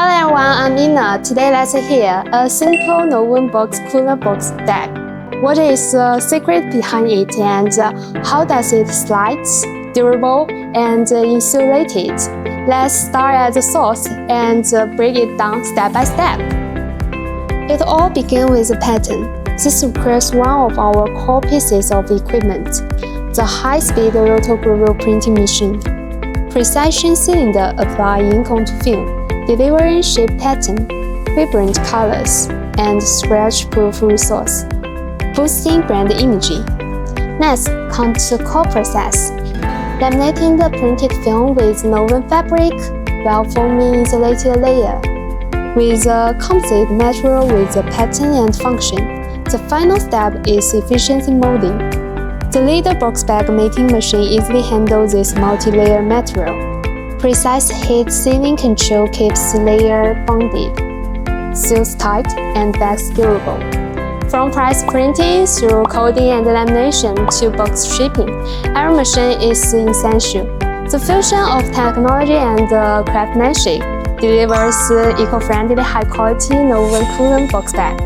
Hello everyone, I'm Nina. Today let's hear a simple Nonwoven box cooler box bag. What is the secret behind it and how does it slide, durable and insulated? Let's start at the source and break it down step by step. It all begins with a pattern. This requires one of our core pieces of equipment, the high-speed rotogravure printing machine. Precision cylinder apply ink onto film, delivering shape pattern, vibrant colors, and scratch-proof resource, boosting brand imaging. Next comes the core process, laminating the printed film with Nonwoven fabric while forming insulated layer with a composite material with a pattern and function. The final step is efficiency molding. The leader box bag making machine easily handles this multi-layer material. Precise heat sealing control keeps layer bonded, seals tight, and bags durable. From press printing through coding and lamination to box shipping, every machine is essential. The fusion of technology and craftsmanship delivers eco-friendly, high-quality Nonwoven cooler box bag.